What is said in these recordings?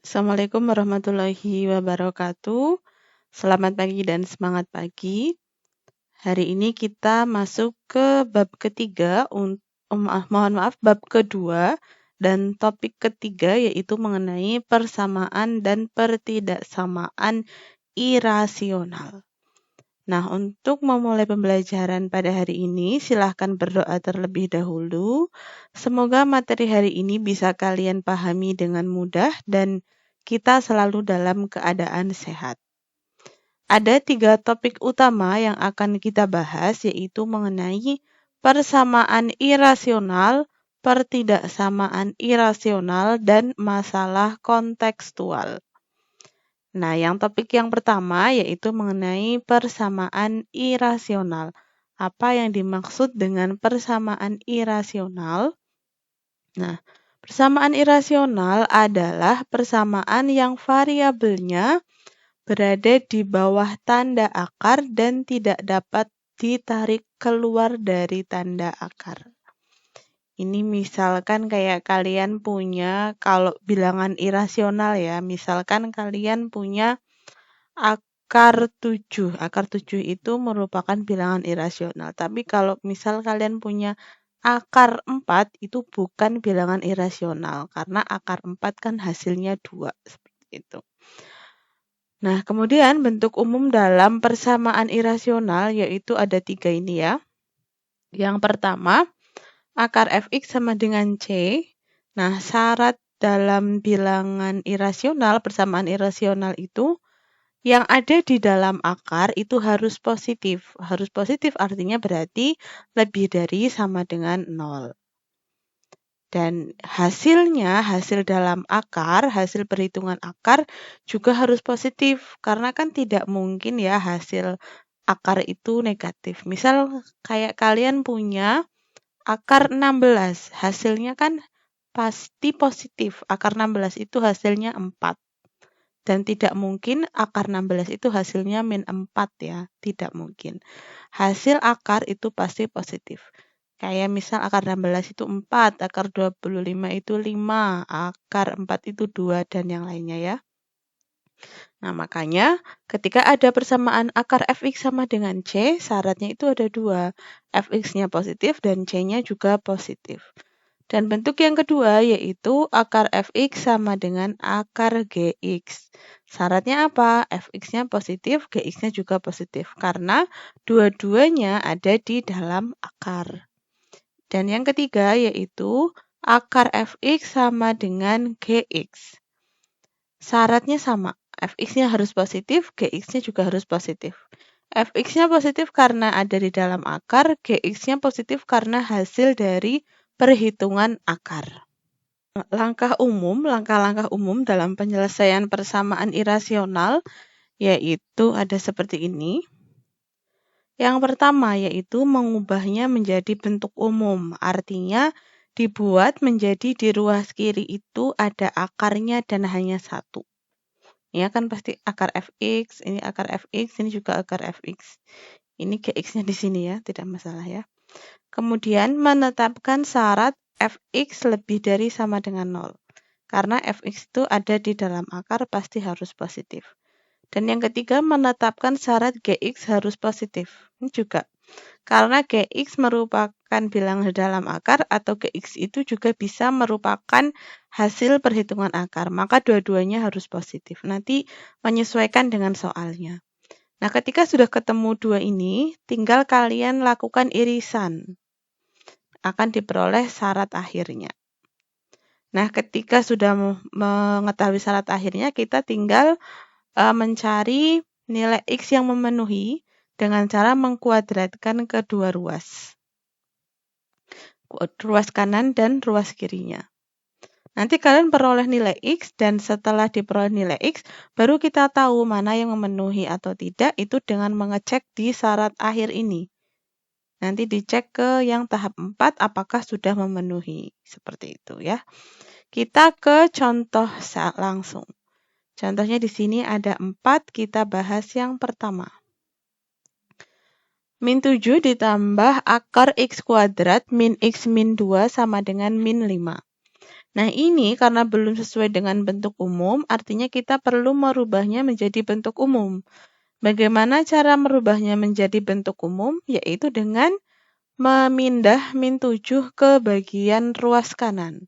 Assalamualaikum warahmatullahi wabarakatuh. Selamat pagi dan semangat pagi. Hari ini kita masuk ke bab ketiga, bab kedua dan topik ketiga yaitu mengenai persamaan dan pertidaksamaan irasional. Nah, untuk memulai pembelajaran pada hari ini, silahkan berdoa terlebih dahulu. Semoga materi hari ini bisa kalian pahami dengan mudah dan kita selalu dalam keadaan sehat. Ada 3 topik utama yang akan kita bahas, yaitu mengenai persamaan irasional, pertidaksamaan irasional, dan masalah kontekstual. Nah, topik yang pertama yaitu mengenai persamaan irasional. Apa yang dimaksud dengan persamaan irasional? Nah, persamaan irasional adalah persamaan yang variabelnya berada di bawah tanda akar dan tidak dapat ditarik keluar dari tanda akar. Ini misalkan kayak kalian punya, kalau bilangan irasional ya, misalkan kalian punya akar 7. Akar 7 itu merupakan bilangan irasional. Tapi kalau misal kalian punya akar 4, itu bukan bilangan irasional. Karena akar 4 kan hasilnya 2. Seperti itu. Nah, kemudian bentuk umum dalam persamaan irasional yaitu ada 3 ini ya. Yang pertama, akar fx sama dengan C. Nah, syarat dalam bilangan irasional, persamaan irasional itu, yang ada di dalam akar itu harus positif. Harus positif artinya berarti lebih dari sama dengan 0. Dan hasil dalam akar, hasil perhitungan akar juga harus positif. Karena kan tidak mungkin ya hasil akar itu negatif. Misal kayak kalian punya akar 16, hasilnya kan pasti positif. Akar 16 itu hasilnya 4. Dan tidak mungkin akar 16 itu hasilnya min 4 ya. Tidak mungkin. Hasil akar itu pasti positif. Kayak misal akar 16 itu 4, akar 25 itu 5, akar 4 itu 2, dan yang lainnya ya. Nah, makanya ketika ada persamaan akar fx sama dengan C, syaratnya itu ada 2. Fx-nya positif dan C-nya juga positif. Dan bentuk yang kedua yaitu akar fx sama dengan akar gx. Syaratnya apa? Fx-nya positif, gx-nya juga positif. Karena dua-duanya ada di dalam akar. Dan yang ketiga yaitu akar fx sama dengan gx. Syaratnya sama. Fx-nya harus positif, Gx-nya juga harus positif. Fx-nya positif karena ada di dalam akar, Gx-nya positif karena hasil dari perhitungan akar. Langkah-langkah umum dalam penyelesaian persamaan irasional yaitu ada seperti ini. Yang pertama yaitu mengubahnya menjadi bentuk umum, artinya dibuat menjadi di ruas kiri itu ada akarnya dan hanya 1. Ya kan pasti akar fx, ini akar fx, ini juga akar fx. Ini gx-nya di sini ya, tidak masalah ya. Kemudian menetapkan syarat fx lebih dari sama dengan 0. Karena fx itu ada di dalam akar pasti harus positif. Dan yang ketiga menetapkan syarat gx harus positif. Ini juga. Karena gx merupakan bilangan dalam akar atau gx itu juga bisa merupakan hasil perhitungan akar. Maka dua-duanya harus positif. Nanti menyesuaikan dengan soalnya. Nah, ketika sudah ketemu dua ini, tinggal kalian lakukan irisan. Akan diperoleh syarat akhirnya. Nah, ketika sudah mengetahui syarat akhirnya, kita tinggal mencari nilai x yang memenuhi dengan cara mengkuadratkan kedua ruas. Ruas kanan dan ruas kirinya. Nanti kalian peroleh nilai x dan setelah diperoleh nilai x, baru kita tahu mana yang memenuhi atau tidak itu dengan mengecek di syarat akhir ini. Nanti dicek ke yang tahap 4 apakah sudah memenuhi. Seperti itu ya. Kita ke contoh langsung. Contohnya di sini ada 4, kita bahas yang pertama. Min 7 ditambah akar x kuadrat min x min 2 sama dengan min 5. Nah, ini karena belum sesuai dengan bentuk umum, artinya kita perlu merubahnya menjadi bentuk umum. Bagaimana cara merubahnya menjadi bentuk umum? Yaitu dengan memindah min 7 ke bagian ruas kanan.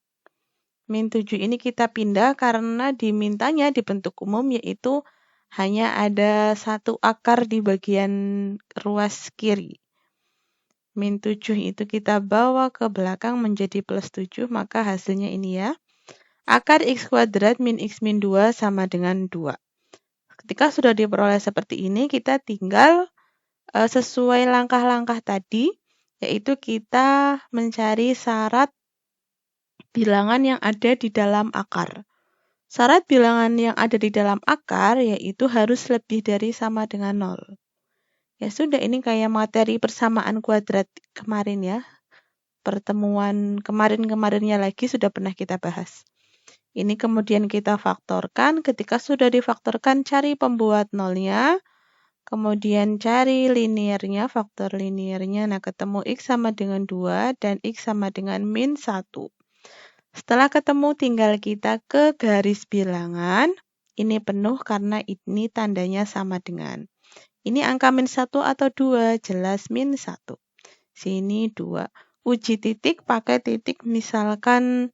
Min 7 ini kita pindah karena dimintanya di bentuk umum, yaitu hanya ada satu akar di bagian ruas kiri. Min 7 itu kita bawa ke belakang menjadi plus 7, maka hasilnya ini ya. Akar x kuadrat min x min 2 sama dengan 2. Ketika sudah diperoleh seperti ini, kita tinggal sesuai langkah-langkah tadi, yaitu kita mencari syarat bilangan yang ada di dalam akar. Syarat bilangan yang ada di dalam akar yaitu harus lebih dari sama dengan 0. Ya sudah, ini kayak materi persamaan kuadrat kemarin ya. Pertemuan kemarin-kemarinnya lagi sudah pernah kita bahas. Ini kemudian kita faktorkan. Ketika sudah difaktorkan, cari pembuat nolnya. Kemudian cari linearnya, faktor linearnya. Nah, ketemu x sama dengan 2 dan x sama dengan min 1. Setelah ketemu, tinggal kita ke garis bilangan. Ini penuh karena ini tandanya sama dengan. Ini angka min 1 atau 2? Jelas min 1. Sini 2. Uji titik pakai titik, misalkan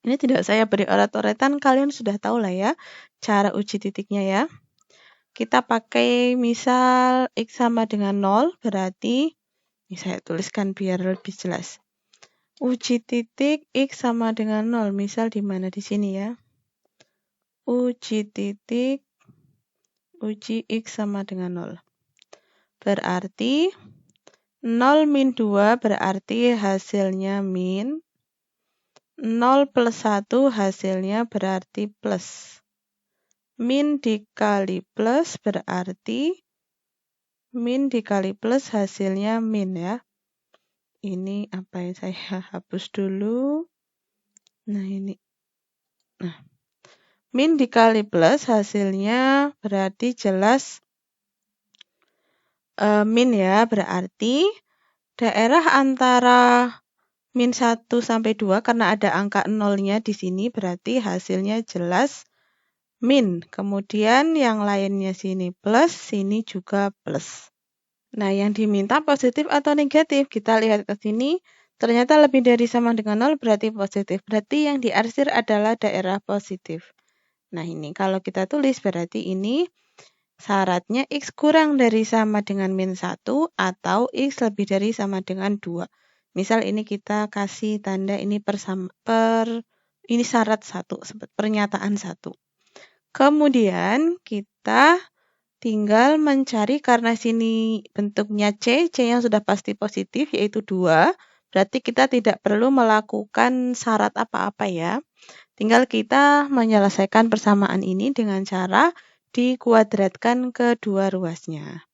ini tidak saya beri oret-oretan, kalian sudah tahu lah ya cara uji titiknya ya. Kita pakai misal x sama dengan 0, berarti ini saya tuliskan biar lebih jelas. Uji titik x sama dengan 0, misal di mana? Di sini ya. Uji titik uji x sama dengan 0. Berarti 0 min 2 berarti hasilnya min. 0 plus 1 hasilnya berarti plus. Min dikali plus berarti min dikali plus hasilnya min ya. Ini apa yang saya hapus dulu. Nah ini. Nah, min dikali plus hasilnya berarti jelas min ya. Berarti daerah antara min 1 sampai 2 karena ada angka 0-nya di sini berarti hasilnya jelas min. Kemudian yang lainnya sini plus, sini juga plus. Nah, yang diminta positif atau negatif? Kita lihat ke sini, ternyata lebih dari sama dengan 0 berarti positif. Berarti yang diarsir adalah daerah positif. Nah, ini kalau kita tulis berarti ini syaratnya x kurang dari sama dengan min 1 atau x lebih dari sama dengan 2. Misal ini kita kasih tanda ini ini syarat 1, pernyataan 1. Kemudian kita tinggal mencari karena sini bentuknya C yang sudah pasti positif yaitu 2, berarti kita tidak perlu melakukan syarat apa-apa ya. Tinggal kita menyelesaikan persamaan ini dengan cara dikuadratkan kedua ruasnya.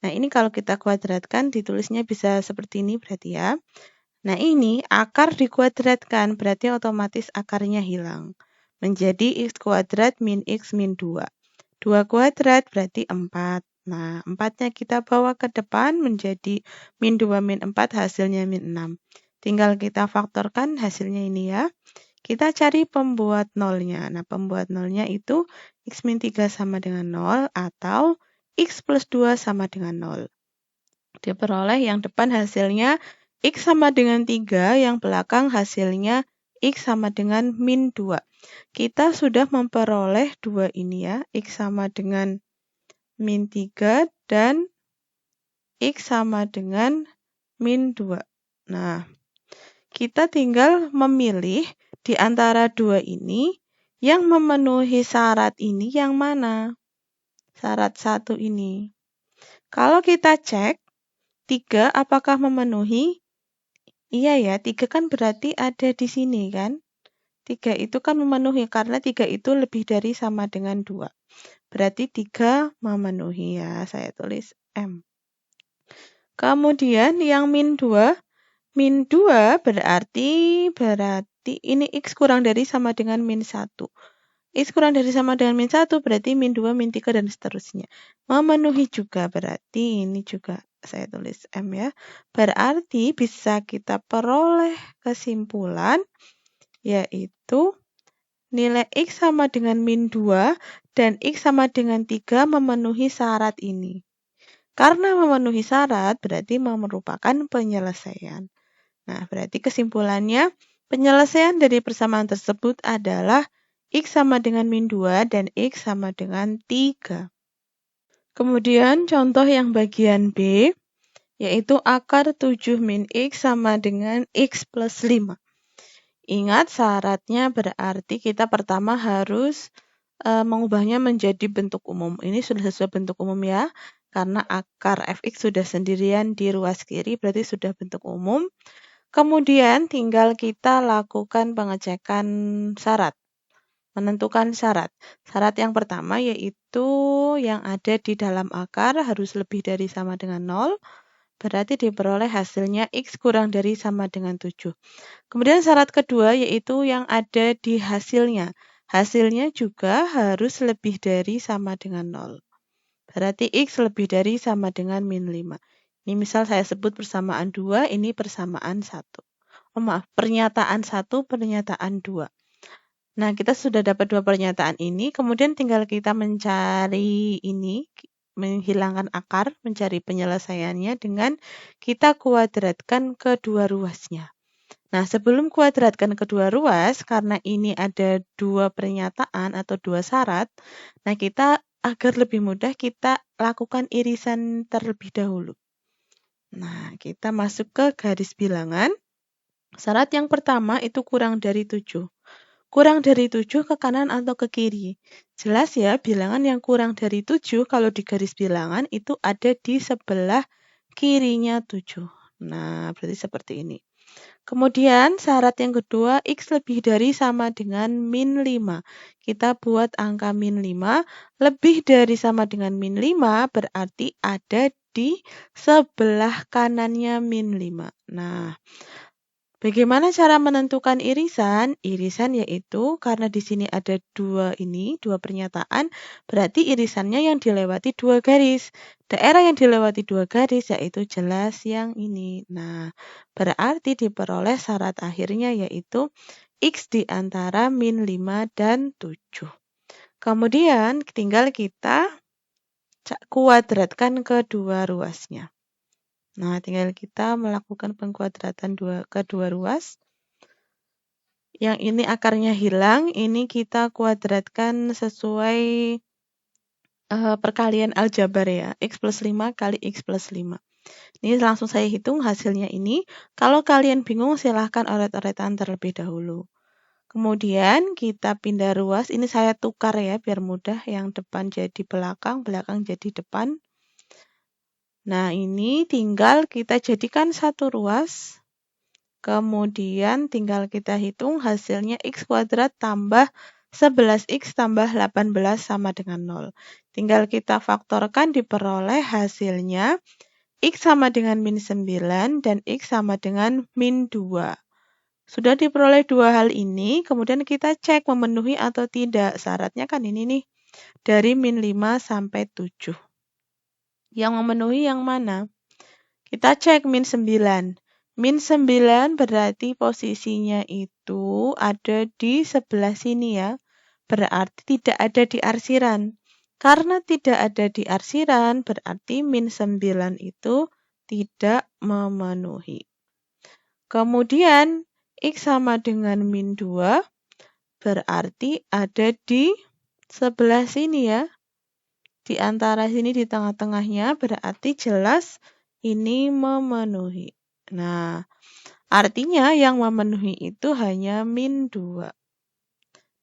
Nah, ini kalau kita kuadratkan ditulisnya bisa seperti ini berarti ya. Nah, ini akar dikuadratkan berarti otomatis akarnya hilang. Menjadi x kuadrat min x min 2. 2 kuadrat berarti 4. Nah, 4-nya kita bawa ke depan menjadi min 2 min 4 hasilnya min 6. Tinggal kita faktorkan hasilnya ini ya. Kita cari pembuat nolnya. Nah, pembuat nolnya itu x min 3 sama dengan 0 atau x plus 2 sama dengan 0. Diperoleh yang depan hasilnya x sama dengan 3, yang belakang hasilnya x sama dengan min 2. Kita sudah memperoleh 2 ini ya, x sama dengan min 3 dan x sama dengan min 2. Nah, kita tinggal memilih di antara 2 ini yang memenuhi syarat ini yang mana? Syarat 1 ini. Kalau kita cek, 3 apakah memenuhi? Iya ya, 3 kan berarti ada di sini kan? 3 itu kan memenuhi karena 3 itu lebih dari sama dengan 2. Berarti 3 memenuhi ya, saya tulis M. Kemudian yang min 2 berarti ini x kurang dari sama dengan min 1. X kurang dari sama dengan min 1 berarti min 2, min 3 dan seterusnya. Memenuhi juga berarti ini juga saya tulis M ya. Berarti bisa kita peroleh kesimpulan yaitu nilai X sama dengan min 2 dan X sama dengan 3 memenuhi syarat ini. Karena memenuhi syarat berarti merupakan penyelesaian. Nah, berarti kesimpulannya penyelesaian dari persamaan tersebut adalah X sama dengan min 2 dan X sama dengan 3. Kemudian contoh yang bagian B, yaitu akar 7 min X sama dengan X plus 5. Ingat syaratnya berarti kita pertama harus mengubahnya menjadi bentuk umum. Ini sudah sesuai bentuk umum ya, karena akar fx sudah sendirian di ruas kiri, berarti sudah bentuk umum. Kemudian tinggal kita lakukan pengecekan syarat, menentukan syarat. Syarat yang pertama yaitu yang ada di dalam akar harus lebih dari sama dengan 0, berarti diperoleh hasilnya X kurang dari sama dengan 7. Kemudian syarat kedua yaitu yang ada di hasilnya. Hasilnya juga harus lebih dari sama dengan 0. Berarti X lebih dari sama dengan min 5. Ini misal saya sebut persamaan 2, ini persamaan 1. Pernyataan 1, pernyataan 2. Nah, kita sudah dapat dua pernyataan ini, kemudian tinggal kita mencari ini, menghilangkan akar, mencari penyelesaiannya dengan kita kuadratkan kedua ruasnya. Nah, sebelum kuadratkan kedua ruas, karena ini ada dua pernyataan atau dua syarat, nah kita agar lebih mudah kita lakukan irisan terlebih dahulu. Nah, kita masuk ke garis bilangan. Syarat yang pertama itu kurang dari 7. Kurang dari 7 ke kanan atau ke kiri. Jelas ya, bilangan yang kurang dari 7 kalau di garis bilangan itu ada di sebelah kirinya 7. Nah, berarti seperti ini. Kemudian syarat yang kedua, X lebih dari sama dengan min 5. Kita buat angka min 5, lebih dari sama dengan min 5 berarti ada di sebelah kanannya min 5. Nah, bagaimana cara menentukan irisan? Irisan yaitu karena di sini ada dua pernyataan, berarti irisannya yang dilewati dua garis. Daerah yang dilewati dua garis yaitu jelas yang ini. Nah, berarti diperoleh syarat akhirnya yaitu X di antara min 5 dan 7. Kemudian tinggal kita kuadratkan kedua ruasnya. Nah, tinggal kita melakukan pengkuadratan kedua ruas. Yang ini akarnya hilang, ini kita kuadratkan sesuai perkalian aljabar ya. X plus 5 kali X plus 5. Ini langsung saya hitung hasilnya ini. Kalau kalian bingung silahkan oret-oretan terlebih dahulu. Kemudian kita pindah ruas. Ini saya tukar ya biar mudah. Yang depan jadi belakang, belakang jadi depan. Nah, ini tinggal kita jadikan satu ruas. Kemudian tinggal kita hitung hasilnya X kuadrat tambah 11X tambah 18 sama dengan 0. Tinggal kita faktorkan diperoleh hasilnya X sama dengan min 9 dan X sama dengan min 2. Sudah diperoleh dua hal ini, kemudian kita cek memenuhi atau tidak. Syaratnya kan ini nih, dari min 5 sampai 7. Yang memenuhi yang mana? Kita cek min 9. Min 9 berarti posisinya itu ada di sebelah sini ya. Berarti tidak ada di arsiran. Karena tidak ada di arsiran, berarti min 9 itu tidak memenuhi. Kemudian, X sama dengan min 2, berarti ada di sebelah sini ya. Di antara sini di tengah-tengahnya berarti jelas ini memenuhi. Nah, artinya yang memenuhi itu hanya min 2.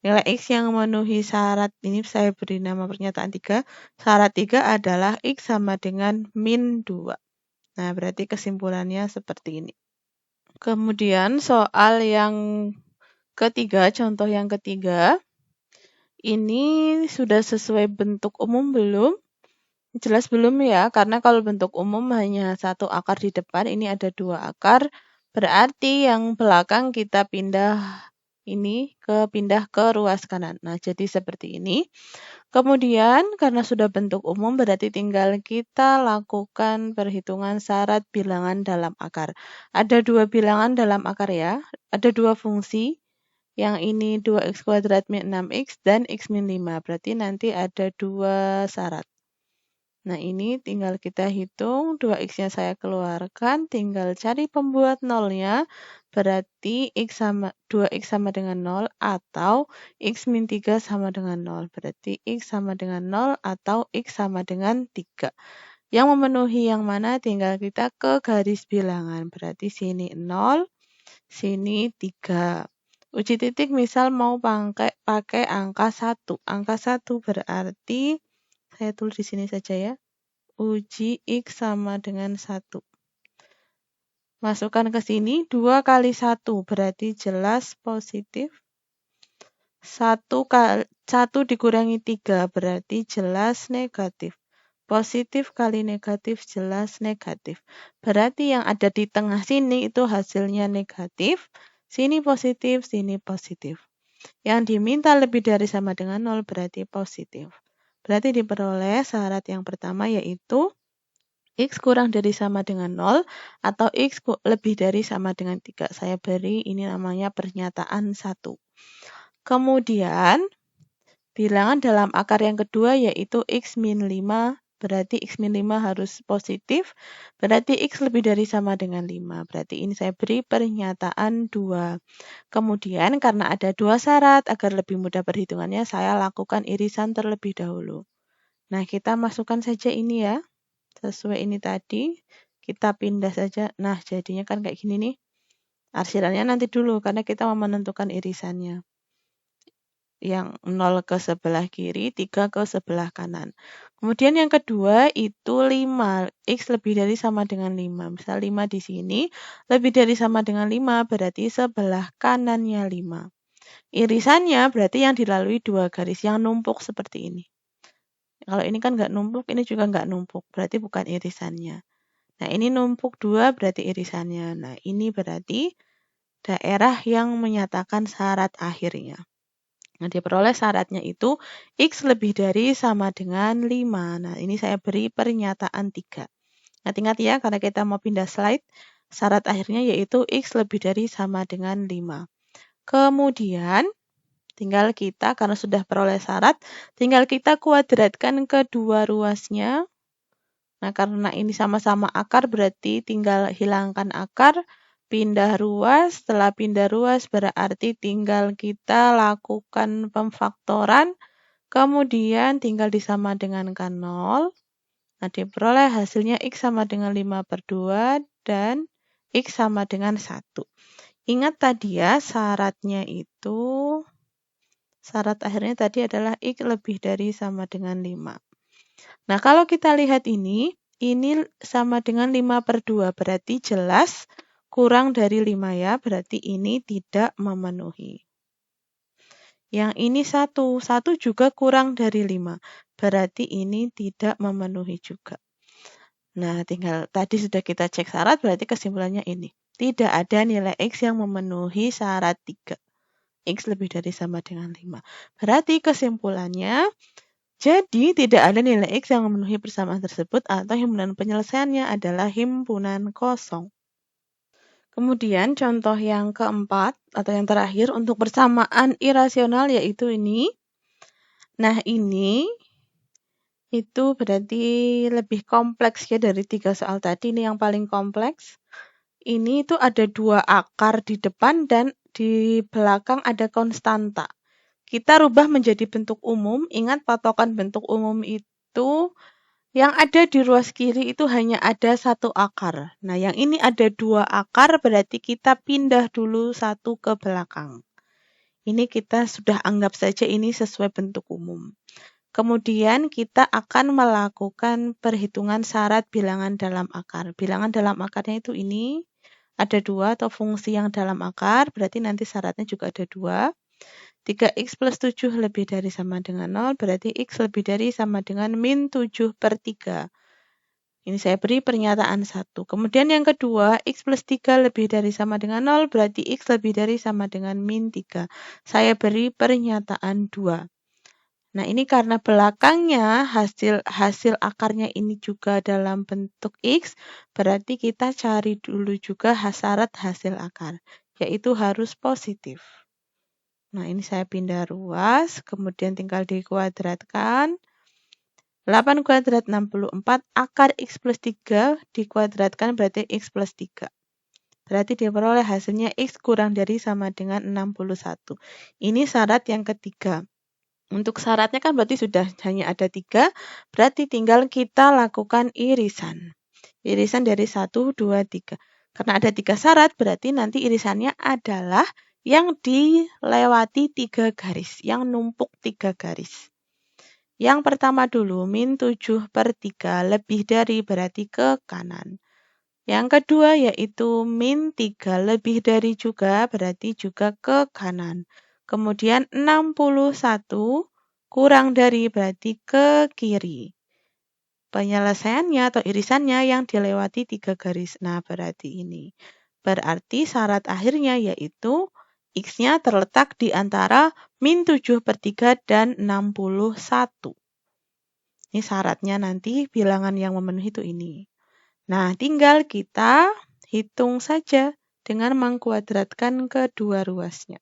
Nilai X yang memenuhi syarat ini saya beri nama pernyataan 3. Syarat 3 adalah X sama dengan min 2. Nah, berarti kesimpulannya seperti ini. Kemudian soal yang ketiga, contoh yang ketiga. Ini sudah sesuai bentuk umum belum? Jelas belum ya, karena kalau bentuk umum hanya satu akar di depan, ini ada dua akar, berarti yang belakang kita pindah ke ruas kanan. Nah, jadi seperti ini. Kemudian, karena sudah bentuk umum, berarti tinggal kita lakukan perhitungan syarat bilangan dalam akar. Ada dua bilangan dalam akar ya, ada dua fungsi. Yang ini 2x kuadrat min 6x dan x min 5. Berarti nanti ada 2 syarat. Nah, ini tinggal kita hitung, 2x-nya saya keluarkan, tinggal cari pembuat nolnya, berarti 2x sama dengan 0 atau x min 3 sama dengan 0. Berarti x sama dengan 0 atau x sama dengan 3. Yang memenuhi yang mana tinggal kita ke garis bilangan, berarti sini 0, sini 3. Uji titik misal mau pakai angka 1. Angka 1 berarti, saya tulis di sini saja ya. Uji X sama dengan 1. Masukkan ke sini, 2 kali 1 berarti jelas positif. 1 dikurangi 3 berarti jelas negatif. Positif kali negatif jelas negatif. Berarti yang ada di tengah sini itu hasilnya negatif. Sini positif, sini positif. Yang diminta lebih dari sama dengan 0 berarti positif. Berarti diperoleh syarat yang pertama yaitu X kurang dari sama dengan 0 atau X lebih dari sama dengan 3. Saya beri ini namanya pernyataan 1. Kemudian, bilangan dalam akar yang kedua yaitu X min 5. Berarti X min 5 harus positif. Berarti X lebih dari sama dengan 5. Berarti ini saya beri pernyataan 2. Kemudian, karena ada 2 syarat, agar lebih mudah perhitungannya, saya lakukan irisan terlebih dahulu. Nah, kita masukkan saja ini ya. Sesuai ini tadi, kita pindah saja. Nah, jadinya kan kayak gini nih. Arsirannya nanti dulu, karena kita mau menentukan irisannya. Yang 0 ke sebelah kiri, 3 ke sebelah kanan. Kemudian yang kedua itu 5. X lebih dari sama dengan 5. Misal 5 di sini, lebih dari sama dengan 5, berarti sebelah kanannya 5. Irisannya berarti yang dilalui 2 garis, yang numpuk seperti ini. Kalau ini kan nggak numpuk, ini juga nggak numpuk, berarti bukan irisannya. Nah, ini numpuk 2 berarti irisannya. Nah, ini berarti daerah yang menyatakan syarat akhirnya. Nah, diperoleh syaratnya itu X lebih dari sama dengan 5. Nah, ini saya beri pernyataan 3. Ingat-ingat ya, karena kita mau pindah slide, syarat akhirnya yaitu X lebih dari sama dengan 5. Kemudian, tinggal kita, karena sudah peroleh syarat, tinggal kita kuadratkan kedua ruasnya. Nah, karena ini sama-sama akar, berarti tinggal hilangkan akar, pindah ruas. Setelah pindah ruas, berarti tinggal kita lakukan pemfaktoran, kemudian tinggal disama dengankan 0. Nah, diperoleh hasilnya X sama dengan 5/2 dan X sama dengan 1. Ingat tadi ya, syarat akhirnya tadi adalah X lebih dari sama dengan 5. Nah, kalau kita lihat ini sama dengan 5/2, berarti jelas kurang dari 5 ya, berarti ini tidak memenuhi. Yang ini 1 juga kurang dari 5, berarti ini tidak memenuhi juga. Nah, tinggal tadi sudah kita cek syarat, berarti kesimpulannya ini. Tidak ada nilai X yang memenuhi syarat 3. X lebih dari sama dengan 5. Berarti kesimpulannya, jadi, tidak ada nilai X yang memenuhi persamaan tersebut atau himpunan penyelesaiannya adalah himpunan kosong. Kemudian contoh yang keempat atau yang terakhir untuk persamaan irasional yaitu ini. Nah, ini itu berarti lebih kompleks ya dari 3 soal tadi. Ini yang paling kompleks. Ini itu ada 2 akar di depan dan di belakang ada konstanta. Kita rubah menjadi bentuk umum. Ingat patokan bentuk umum itu yang ada di ruas kiri itu hanya ada 1 akar. Nah, yang ini ada 2 akar berarti kita pindah dulu 1 ke belakang. Ini kita sudah anggap saja ini sesuai bentuk umum. Kemudian kita akan melakukan perhitungan syarat bilangan dalam akar. Bilangan dalam akarnya itu ini ada 2 atau fungsi yang dalam akar, berarti nanti syaratnya juga ada 2. 3x plus 7 lebih dari sama dengan 0, berarti x lebih dari sama dengan min 7/3. Ini saya beri pernyataan 1. Kemudian yang kedua, x plus 3 lebih dari sama dengan 0, berarti x lebih dari sama dengan min 3. Saya beri pernyataan 2. Nah, ini karena belakangnya hasil akarnya ini juga dalam bentuk x, berarti kita cari dulu juga syarat hasil akar, yaitu harus positif. Nah, ini saya pindah ruas, kemudian tinggal dikuadratkan. 8 kuadrat 64, akar X plus 3 dikuadratkan berarti X plus 3. Berarti diperoleh hasilnya X kurang dari sama dengan 61. Ini syarat yang ketiga. Untuk syaratnya kan berarti sudah hanya ada 3, berarti tinggal kita lakukan irisan. Irisan dari 1, 2, 3. Karena ada 3 syarat, berarti nanti irisannya adalah yang dilewati 3 garis, yang numpuk 3 garis. Yang pertama dulu, min 7/3 lebih dari berarti ke kanan. Yang kedua yaitu min 3 lebih dari juga berarti juga ke kanan. Kemudian 61 kurang dari berarti ke kiri. Penyelesaiannya atau irisannya yang dilewati 3 garis. Nah, berarti ini. Berarti syarat akhirnya yaitu X-nya terletak di antara min 7/3 dan 61. Ini syaratnya nanti bilangan yang memenuhi itu ini. Nah, tinggal kita hitung saja dengan mengkuadratkan kedua ruasnya.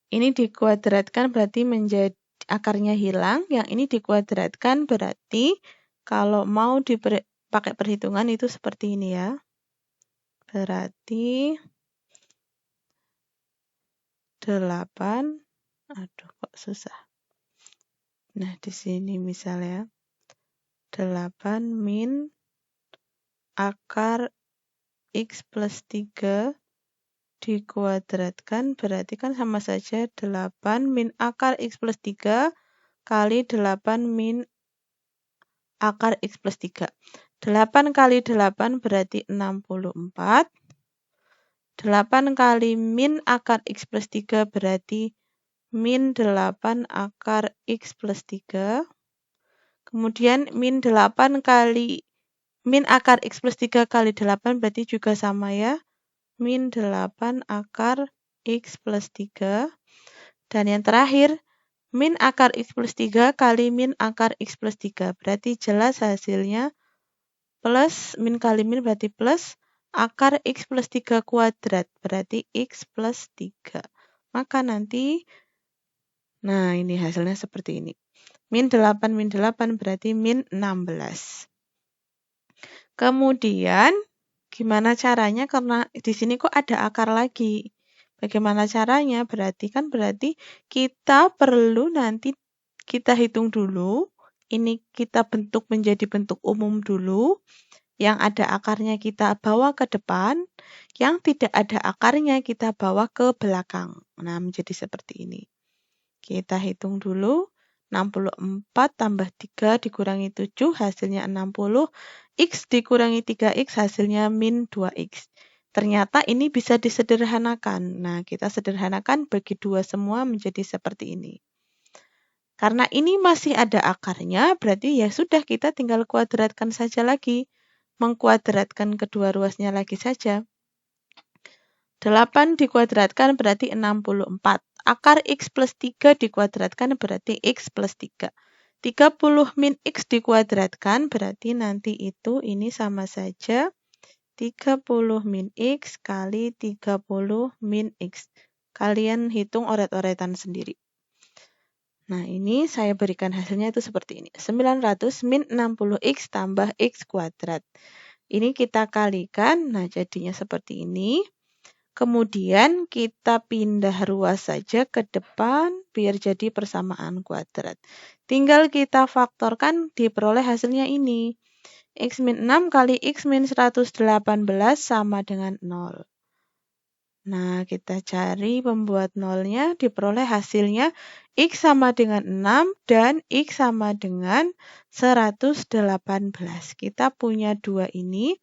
Ini dikuadratkan berarti menjadi akarnya hilang, yang ini dikuadratkan berarti kalau mau pakai perhitungan itu seperti ini ya. Berarti 8, aduh kok susah. Nah, di sini misalnya 8 min akar X plus 3 dikuadratkan berarti kan sama saja 8 min akar X plus 3 kali 8 min akar X plus 3. 8 kali 8 berarti 64. 8 kali min akar X plus 3 berarti min 8 akar X plus 3. Kemudian min 8 kali min akar X plus 3 kali 8 berarti juga sama ya. Min 8 akar X plus 3. Dan yang terakhir, min akar X plus 3 kali min akar X plus 3. Berarti jelas hasilnya plus, min kali min berarti plus, akar X plus 3 kuadrat. Berarti X plus 3. Maka nanti, nah ini hasilnya seperti ini. Min 8 berarti min 16. Kemudian, gimana caranya? Karena di sini kok ada akar lagi. Bagaimana caranya? Berarti kita perlu nanti kita hitung dulu. Ini kita bentuk menjadi bentuk umum dulu. Yang ada akarnya kita bawa ke depan. Yang tidak ada akarnya kita bawa ke belakang. Nah, menjadi seperti ini. Kita hitung dulu. 64 tambah 3 dikurangi 7 hasilnya 60. X dikurangi 3X hasilnya min 2X. Ternyata ini bisa disederhanakan. Nah, kita sederhanakan bagi 2 semua menjadi seperti ini. Karena ini masih ada akarnya, berarti ya sudah kita tinggal kuadratkan saja lagi. Mengkuadratkan kedua ruasnya lagi saja. 8 dikuadratkan berarti 64. Akar X plus 3 dikuadratkan berarti X plus 3. 30 min X dikuadratkan berarti nanti itu ini sama saja 30 min X kali 30 min X. Kalian hitung oret-oretan sendiri. Nah, ini saya berikan hasilnya itu seperti ini. 900 min 60X tambah X kuadrat. Ini kita kalikan, nah jadinya seperti ini. Kemudian kita pindah ruas saja ke depan biar jadi persamaan kuadrat. Tinggal kita faktorkan diperoleh hasilnya ini. X min 6 kali X min 118 sama dengan 0. Nah, kita cari pembuat nolnya, diperoleh hasilnya X sama dengan 6 dan X sama dengan 118. Kita punya 2 ini.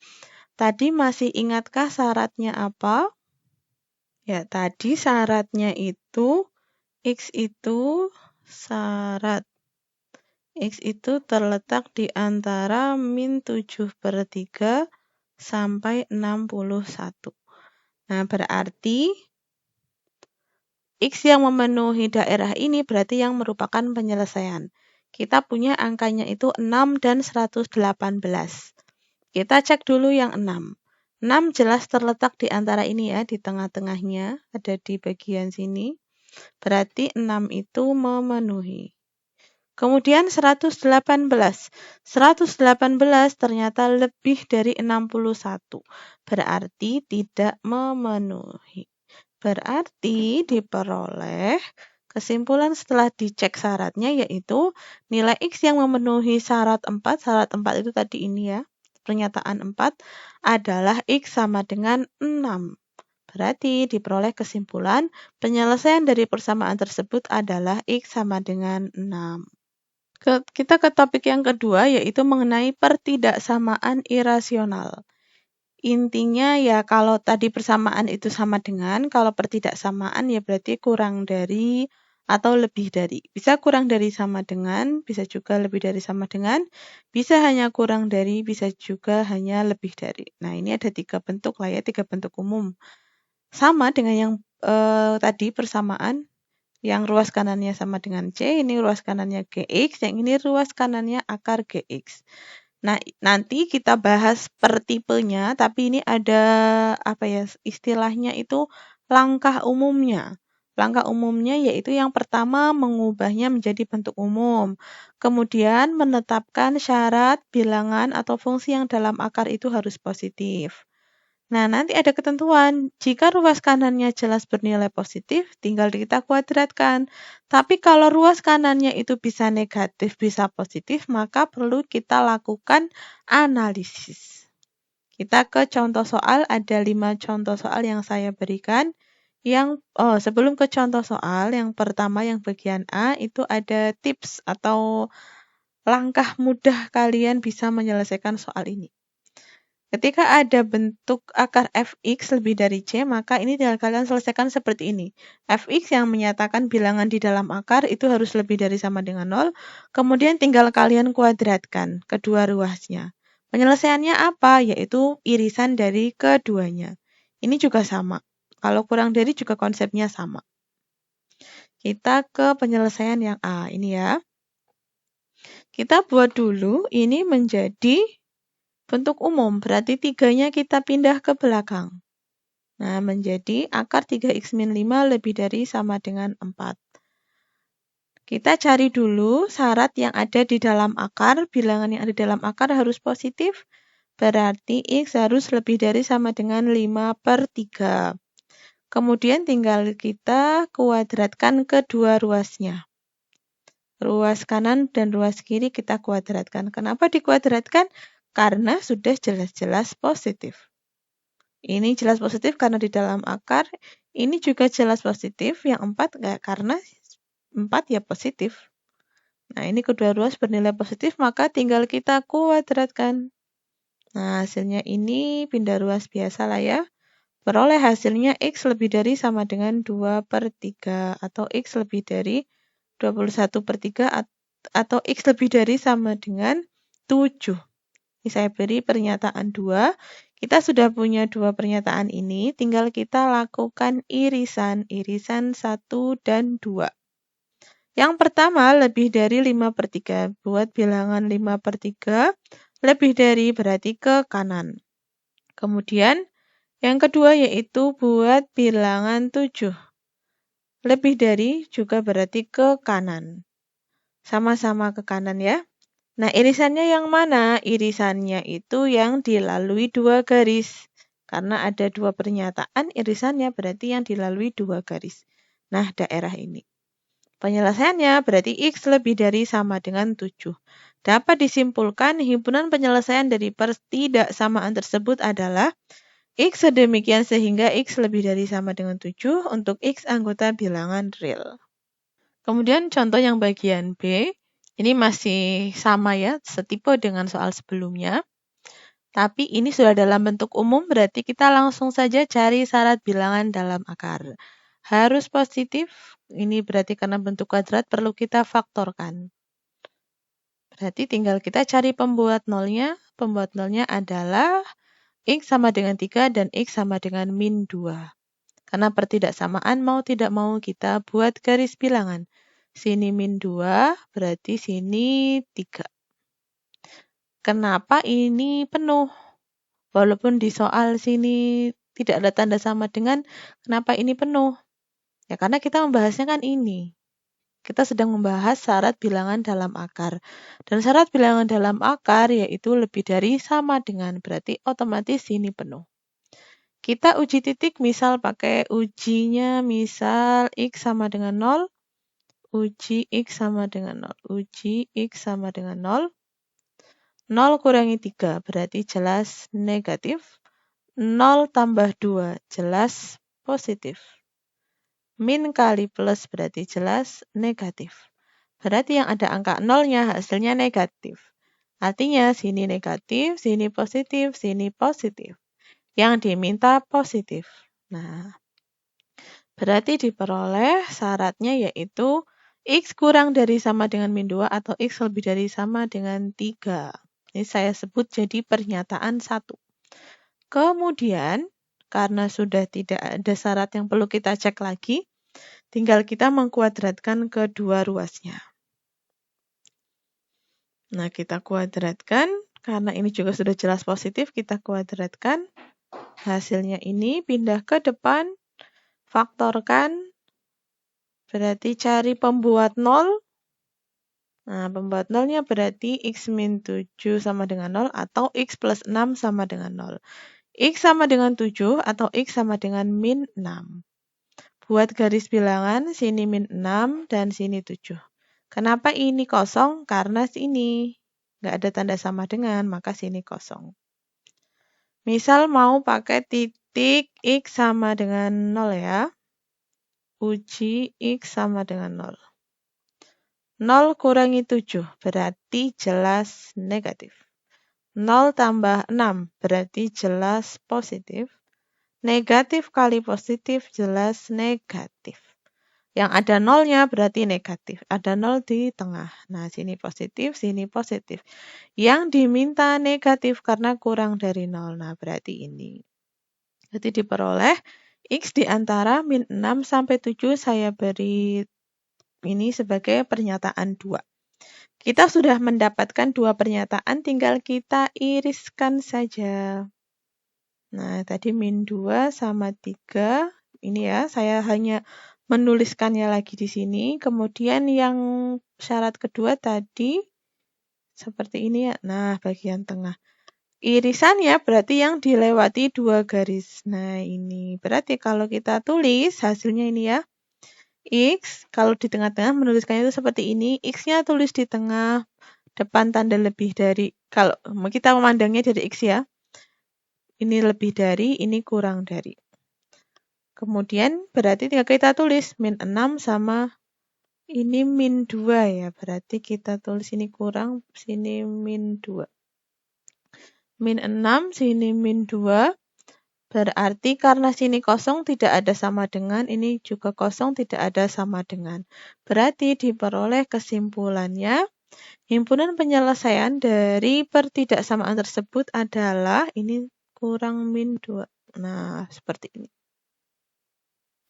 Tadi masih ingatkah syaratnya apa? Ya, tadi syaratnya itu X itu syarat X itu terletak di antara min 7/3 sampai 61. Nah, berarti X yang memenuhi daerah ini berarti yang merupakan penyelesaian. Kita punya angkanya itu 6 dan 118. Kita cek dulu yang 6. 6 jelas terletak di antara ini ya, di tengah-tengahnya, ada di bagian sini. Berarti 6 itu memenuhi. Kemudian 118. 118 ternyata lebih dari 61. Berarti tidak memenuhi. Berarti diperoleh kesimpulan setelah dicek syaratnya yaitu nilai X yang memenuhi syarat 4. Syarat 4 itu tadi ini ya. Pernyataan 4 adalah X sama dengan 6. Berarti diperoleh kesimpulan penyelesaian dari persamaan tersebut adalah X sama dengan 6. Kita ke topik yang kedua, yaitu mengenai pertidaksamaan irasional. Intinya ya kalau tadi persamaan itu sama dengan, kalau pertidaksamaan ya berarti kurang dari atau lebih dari. Bisa kurang dari sama dengan, bisa juga lebih dari sama dengan, bisa hanya kurang dari, bisa juga hanya lebih dari. Nah ini ada 3 bentuk lah ya, 3 bentuk umum. Sama dengan yang tadi persamaan, yang ruas kanannya sama dengan C, ini ruas kanannya GX, yang ini ruas kanannya akar GX. Nah, nanti kita bahas per tipenya, tapi ini ada apa ya istilahnya itu langkah umumnya. Langkah umumnya yaitu yang pertama mengubahnya menjadi bentuk umum. Kemudian menetapkan syarat, bilangan, atau fungsi yang dalam akar itu harus positif. Nah, nanti ada ketentuan. Jika ruas kanannya jelas bernilai positif, tinggal kita kuadratkan. Tapi kalau ruas kanannya itu bisa negatif, bisa positif, maka perlu kita lakukan analisis. Kita ke contoh soal, ada 5 contoh soal yang saya berikan. Sebelum ke contoh soal, yang pertama yang bagian A itu ada tips atau langkah mudah kalian bisa menyelesaikan soal ini. Ketika ada bentuk akar fx lebih dari c, maka ini tinggal kalian selesaikan seperti ini. Fx yang menyatakan bilangan di dalam akar itu harus lebih dari sama dengan 0, kemudian tinggal kalian kuadratkan kedua ruasnya. Penyelesaiannya apa? Yaitu irisan dari keduanya. Ini juga sama. Kalau kurang dari juga konsepnya sama. Kita ke penyelesaian yang A, ini ya. Kita buat dulu ini menjadi bentuk umum, berarti 3-nya kita pindah ke belakang. Nah, menjadi akar 3x min 5 lebih dari sama dengan 4. Kita cari dulu syarat yang ada di dalam akar, bilangan yang ada di dalam akar harus positif, berarti x harus lebih dari sama dengan 5/3. Kemudian tinggal kita kuadratkan kedua ruasnya. Ruas kanan dan ruas kiri kita kuadratkan. Kenapa dikuadratkan? Karena sudah jelas-jelas positif. Ini jelas positif karena di dalam akar. Ini juga jelas positif. Yang 4 enggak, karena 4 ya positif. Nah, ini kedua ruas bernilai positif, maka tinggal kita kuadratkan. Nah, hasilnya ini pindah ruas biasa lah ya. Peroleh hasilnya X lebih dari sama dengan 2/3 atau X lebih dari 21/3 atau X lebih dari sama dengan 7. Ini saya beri pernyataan 2. Kita sudah punya 2 pernyataan ini, tinggal kita lakukan irisan 1 dan 2. Yang pertama, lebih dari 5/3. Buat bilangan 5/3, lebih dari berarti ke kanan. Kemudian, yang kedua yaitu buat bilangan 7. Lebih dari juga berarti ke kanan. Sama-sama ke kanan ya. Nah, irisannya yang mana? Irisannya itu yang dilalui 2 garis. Karena ada 2 pernyataan, irisannya berarti yang dilalui 2 garis. Nah, daerah ini. Penyelesaiannya berarti X lebih dari sama dengan 7. Dapat disimpulkan himpunan penyelesaian dari pertidaksamaan tersebut adalah X sedemikian sehingga X lebih dari sama dengan 7 untuk X anggota bilangan real. Kemudian contoh yang bagian B. Ini masih sama ya, setipe dengan soal sebelumnya. Tapi ini sudah dalam bentuk umum, berarti kita langsung saja cari syarat bilangan dalam akar. Harus positif, ini berarti karena bentuk kuadrat perlu kita faktorkan. Berarti tinggal kita cari pembuat nolnya. Pembuat nolnya adalah X sama dengan 3 dan X sama dengan min 2. Karena pertidaksamaan mau tidak mau kita buat garis bilangan. Sini min 2, berarti sini 3. Kenapa ini penuh? Walaupun di soal sini tidak ada tanda sama dengan, kenapa ini penuh? Ya karena kita membahasnya kan ini. Kita sedang membahas syarat bilangan dalam akar. Dan syarat bilangan dalam akar yaitu lebih dari sama dengan, berarti otomatis sini penuh. Kita uji titik misal pakai ujinya misal X sama dengan 0. Uji X sama dengan 0. Uji X sama dengan 0. 0 kurangi 3 berarti jelas negatif. 0 tambah 2 jelas positif. Min kali plus berarti jelas negatif. Berarti yang ada angka 0-nya hasilnya negatif. Artinya sini negatif, sini positif, sini positif. Yang diminta positif. Nah, berarti diperoleh syaratnya yaitu X kurang dari sama dengan min 2 atau X lebih dari sama dengan 3. Ini saya sebut jadi pernyataan 1. Kemudian, karena sudah tidak ada syarat yang perlu kita cek lagi, tinggal kita mengkuadratkan kedua ruasnya. Nah, kita kuadratkan. Karena ini juga sudah jelas positif, kita kuadratkan. Hasilnya ini pindah ke depan, faktorkan, berarti cari pembuat 0. Nah, pembuat 0-nya berarti X min 7 sama dengan 0 atau X plus 6 sama dengan 0. X sama dengan 7 atau X sama dengan min 6. Buat garis bilangan, sini min 6 dan sini 7. Kenapa ini kosong? Karena sini nggak ada tanda sama dengan, maka sini kosong. Misal mau pakai titik X sama dengan 0 ya. Uji X sama dengan 0. 0 kurangi 7 berarti jelas negatif. 0 tambah 6 berarti jelas positif. Negatif kali positif jelas negatif. Yang ada 0-nya berarti negatif. Ada 0 di tengah. Nah, sini positif, sini positif. Yang diminta negatif karena kurang dari 0. Nah, berarti ini. Jadi diperoleh X di antara min 6 sampai 7 saya beri ini sebagai pernyataan 2. Kita sudah mendapatkan 2 pernyataan, tinggal kita iriskan saja. Nah, tadi min 2 sama 3. Ini ya, saya hanya menuliskannya lagi di sini. Kemudian yang syarat kedua tadi seperti ini ya. Nah, bagian tengah. Irisannya berarti yang dilewati 2 garis. Nah, ini berarti kalau kita tulis hasilnya ini ya. X, kalau di tengah-tengah menuliskannya itu seperti ini. X-nya tulis di tengah, depan tanda lebih dari. Kalau kita memandangnya dari X ya. Ini lebih dari, ini kurang dari. Kemudian berarti tinggal kita tulis min 6 sama ini min 2 ya. Berarti kita tulis ini kurang, sini min 2. Min 6, sini min 2. Berarti karena sini kosong tidak ada sama dengan, ini juga kosong tidak ada sama dengan. Berarti diperoleh kesimpulannya, himpunan penyelesaian dari pertidaksamaan tersebut adalah ini kurang min 2. Nah, seperti ini.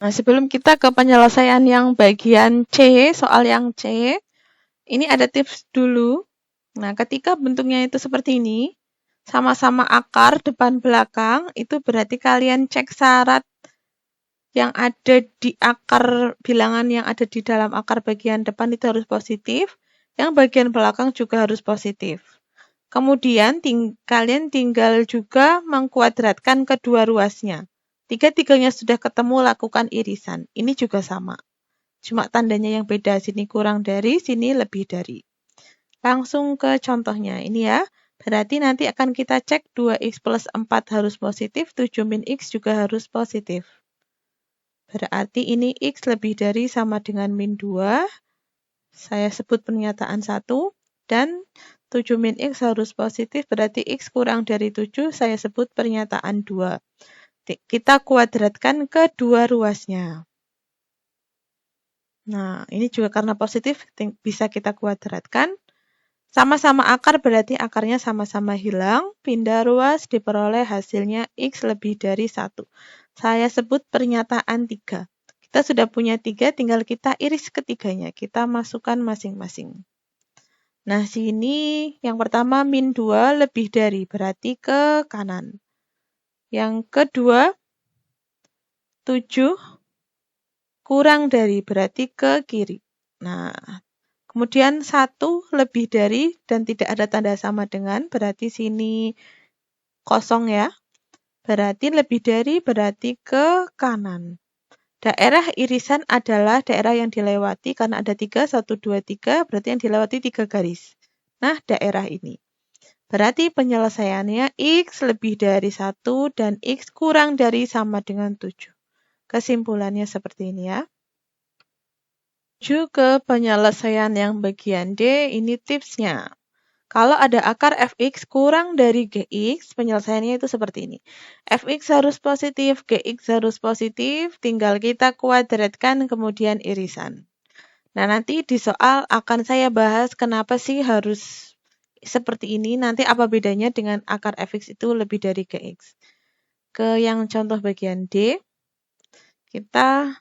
Nah, sebelum kita ke penyelesaian yang bagian C, soal yang C, ini ada tips dulu. Nah, ketika bentuknya itu seperti ini, sama-sama akar depan belakang, itu berarti kalian cek syarat yang ada di akar bilangan yang ada di dalam akar bagian depan itu harus positif, yang bagian belakang juga harus positif. Kemudian kalian tinggal juga mengkuadratkan kedua ruasnya. Tiga-tiganya sudah ketemu, lakukan irisan. Ini juga sama. Cuma tandanya yang beda, sini kurang dari, sini lebih dari. Langsung ke contohnya. Ini ya. Berarti nanti akan kita cek 2x plus 4 harus positif, 7 min x juga harus positif. Berarti ini x lebih dari sama dengan min 2. Saya sebut pernyataan 1. Dan 7 min x harus positif, berarti x kurang dari 7, saya sebut pernyataan 2. Kita kuadratkan kedua ruasnya. Nah, ini juga karena positif bisa kita kuadratkan. Sama-sama akar berarti akarnya sama-sama hilang. Pindah ruas diperoleh hasilnya X lebih dari 1. Saya sebut pernyataan 3. Kita sudah punya 3, tinggal kita iris ketiganya. Kita masukkan masing-masing. Nah, sini yang pertama min 2 lebih dari, berarti ke kanan. Yang kedua, 7 kurang dari berarti ke kiri. Nah, kemudian 1 lebih dari dan tidak ada tanda sama dengan, berarti sini kosong ya. Berarti lebih dari berarti ke kanan. Daerah irisan adalah daerah yang dilewati karena ada 3, 1, 2, 3, berarti yang dilewati 3 garis. Nah, daerah ini. Berarti penyelesaiannya X lebih dari 1 dan X kurang dari sama dengan 7. Kesimpulannya seperti ini ya. Menuju ke penyelesaian yang bagian D, ini tipsnya. Kalau ada akar fx kurang dari gx, penyelesaiannya itu seperti ini. Fx harus positif, gx harus positif, tinggal kita kuadratkan kemudian irisan. Nah, nanti di soal akan saya bahas kenapa sih harus seperti ini, nanti apa bedanya dengan akar fx itu lebih dari gx. Ke yang contoh bagian D, kita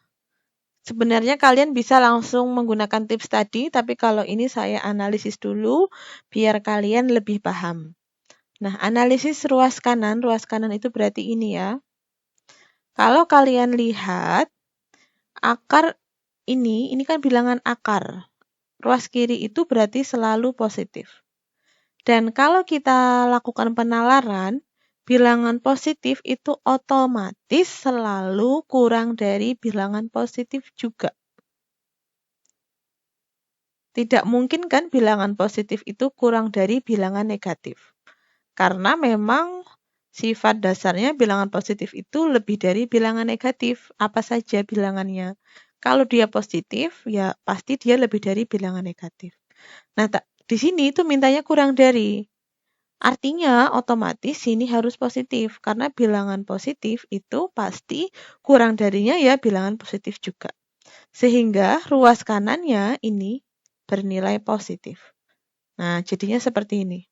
sebenarnya kalian bisa langsung menggunakan tips tadi, tapi kalau ini saya analisis dulu biar kalian lebih paham. Nah, analisis ruas kanan itu berarti ini ya. Kalau kalian lihat, akar ini kan bilangan akar. Ruas kiri itu berarti selalu positif. Dan kalau kita lakukan penalaran, bilangan positif itu otomatis selalu kurang dari bilangan positif juga. Tidak mungkin kan bilangan positif itu kurang dari bilangan negatif. Karena memang sifat dasarnya bilangan positif itu lebih dari bilangan negatif. Apa saja bilangannya. Kalau dia positif, ya pasti dia lebih dari bilangan negatif. Nah, di sini itu mintanya kurang dari. Artinya otomatis sini harus positif. Karena bilangan positif itu pasti kurang darinya ya bilangan positif juga. Sehingga ruas kanannya ini bernilai positif. Nah, jadinya seperti ini.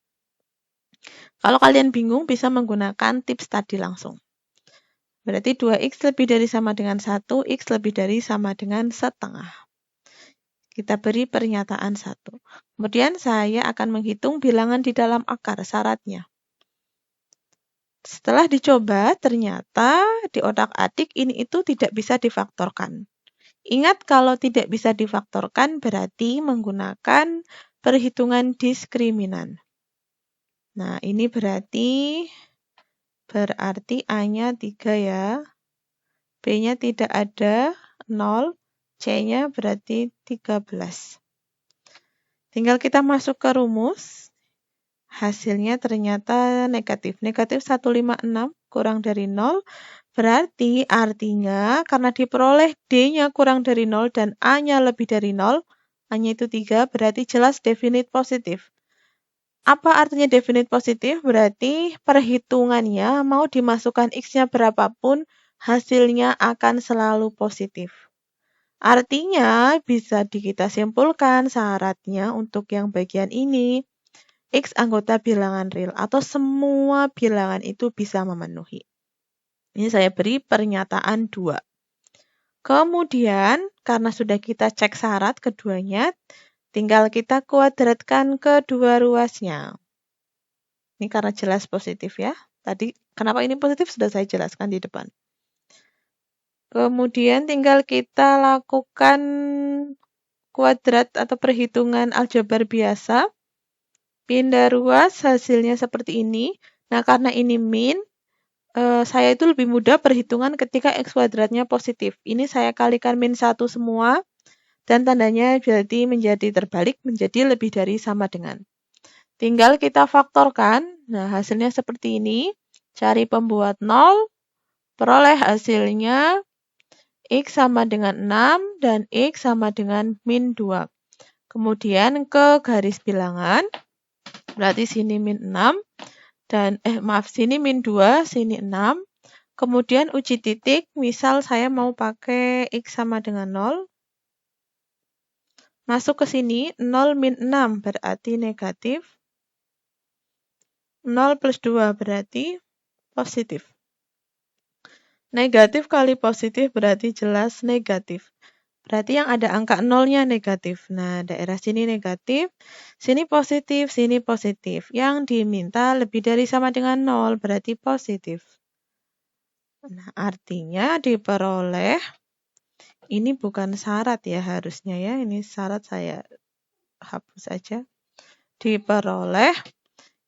Kalau kalian bingung, bisa menggunakan tips tadi langsung. Berarti 2x lebih dari sama dengan 1, x lebih dari sama dengan setengah. Kita beri pernyataan 1. Kemudian saya akan menghitung bilangan di dalam akar syaratnya. Setelah dicoba, ternyata di otak-atik ini itu tidak bisa difaktorkan. Ingat kalau tidak bisa difaktorkan berarti menggunakan perhitungan diskriminan. Nah, ini berarti A-nya 3 ya. B-nya tidak ada, 0. C-nya berarti 13. Tinggal kita masuk ke rumus. Hasilnya ternyata negatif. Negatif 156 kurang dari 0. Berarti artinya karena diperoleh D-nya kurang dari 0 dan A-nya lebih dari 0. A-nya itu 3 berarti jelas definite positif. Apa artinya definite positif? Berarti perhitungannya mau dimasukkan X-nya berapapun, hasilnya akan selalu positif. Artinya bisa kita simpulkan syaratnya untuk yang bagian ini, X anggota bilangan real atau semua bilangan itu bisa memenuhi. Ini saya beri pernyataan 2. Kemudian, karena sudah kita cek syarat keduanya, tinggal kita kuadratkan kedua ruasnya. Ini karena jelas positif ya. Tadi kenapa ini positif sudah saya jelaskan di depan. Kemudian tinggal kita lakukan kuadrat atau perhitungan aljabar biasa. Pindah ruas hasilnya seperti ini. Nah, karena ini min, saya itu lebih mudah perhitungan ketika X kuadratnya positif. Ini saya kalikan min 1 semua. Dan tandanya berarti menjadi terbalik, menjadi lebih dari sama dengan. Tinggal kita faktorkan. Nah, hasilnya seperti ini. Cari pembuat 0. Peroleh hasilnya X sama dengan 6 dan X sama dengan min 2. Kemudian ke garis bilangan. Berarti sini min 6. Dan, sini min 2, sini 6. Kemudian uji titik. Misal saya mau pakai X sama dengan 0. Masuk ke sini, 0 min 6 berarti negatif. 0 plus 2 berarti positif. Negatif kali positif berarti jelas negatif. Berarti yang ada angka 0-nya negatif. Nah, daerah sini negatif, sini positif, sini positif. Yang diminta lebih dari sama dengan 0 berarti positif. Nah, artinya diperoleh, ini bukan syarat ya harusnya ya, ini syarat saya hapus aja. Diperoleh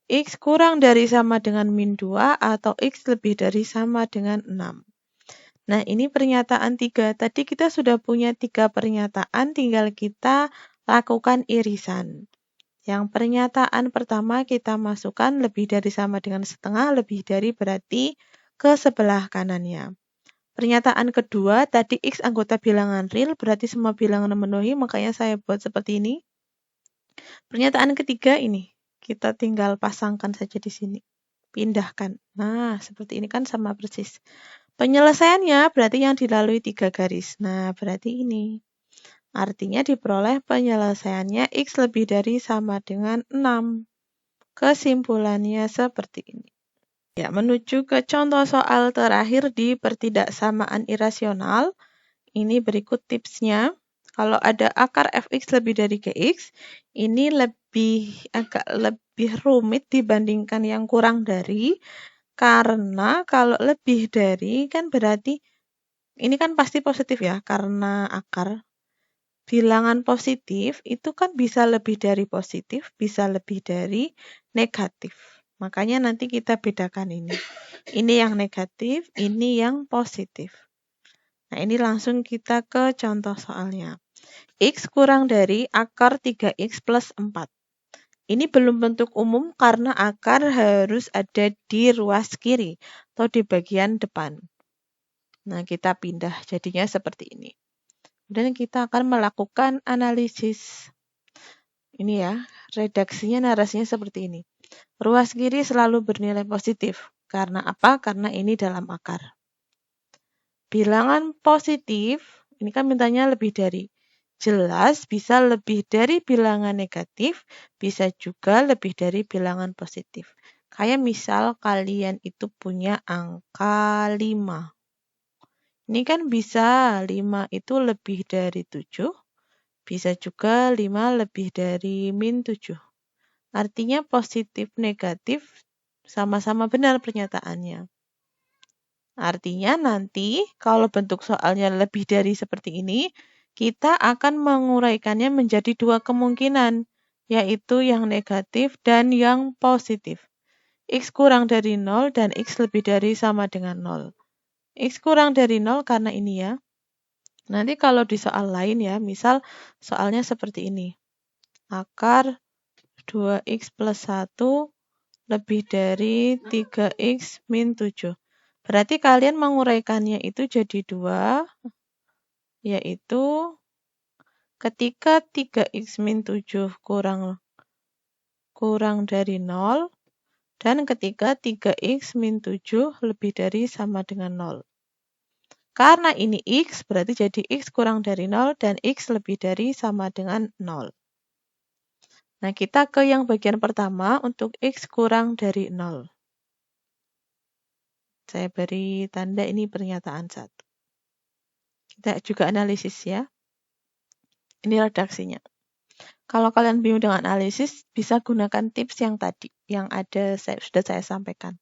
X kurang dari sama dengan min 2 atau X lebih dari sama dengan 6. Nah, ini pernyataan 3. Tadi kita sudah punya 3 pernyataan, tinggal kita lakukan irisan. Yang pernyataan pertama kita masukkan lebih dari sama dengan setengah, lebih dari berarti ke sebelah kanannya. Pernyataan kedua, tadi X anggota bilangan real, berarti semua bilangan memenuhi, makanya saya buat seperti ini. Pernyataan ketiga ini, kita tinggal pasangkan saja di sini. Pindahkan. Nah, seperti ini kan sama persis. Penyelesaiannya berarti yang dilalui 3 garis. Nah, berarti ini. Artinya diperoleh penyelesaiannya X lebih dari sama dengan 6. Kesimpulannya seperti ini. Ya, menuju ke contoh soal terakhir di pertidaksamaan irasional. Ini berikut tipsnya. Kalau ada akar fx lebih dari gx, ini agak lebih rumit dibandingkan yang kurang dari, karena kalau lebih dari kan berarti ini kan pasti positif ya, karena akar. Bilangan positif itu kan bisa lebih dari positif, bisa lebih dari negatif. Makanya nanti kita bedakan ini. Ini yang negatif, ini yang positif. Nah, ini langsung kita ke contoh soalnya. X kurang dari akar 3X plus 4. Ini belum bentuk umum karena akar harus ada di ruas kiri atau di bagian depan. Nah, kita pindah jadinya seperti ini. Dan kita akan melakukan analisis. Ini ya, redaksinya, narasinya seperti ini. Ruas kiri selalu bernilai positif. Karena apa? Karena ini dalam akar. Bilangan positif, ini kan mintanya lebih dari. Jelas bisa lebih dari bilangan negatif, bisa juga lebih dari bilangan positif. Kayak misal kalian itu punya angka 5. Ini kan bisa 5 itu lebih dari 7, bisa juga 5 lebih dari min 7. Artinya positif negatif sama-sama benar pernyataannya. Artinya nanti kalau bentuk soalnya lebih dari seperti ini, kita akan menguraikannya menjadi 2 kemungkinan, yaitu yang negatif dan yang positif. X kurang dari 0 dan X lebih dari sama dengan 0. X kurang dari 0 karena ini ya. Nanti kalau di soal lain ya, misal soalnya seperti ini. Akar 2X plus 1 lebih dari 3X min 7. Berarti kalian menguraikannya itu jadi 2, yaitu ketika 3X min 7 kurang dari 0, dan ketika 3X min 7 lebih dari sama dengan 0. Karena ini X, berarti jadi X kurang dari 0 dan X lebih dari sama dengan 0. Nah, kita ke yang bagian pertama untuk X kurang dari 0. Saya beri tanda ini pernyataan 1. Kita juga analisis ya. Ini redaksinya. Kalau kalian bingung dengan analisis, bisa gunakan tips yang tadi, yang sudah saya sampaikan.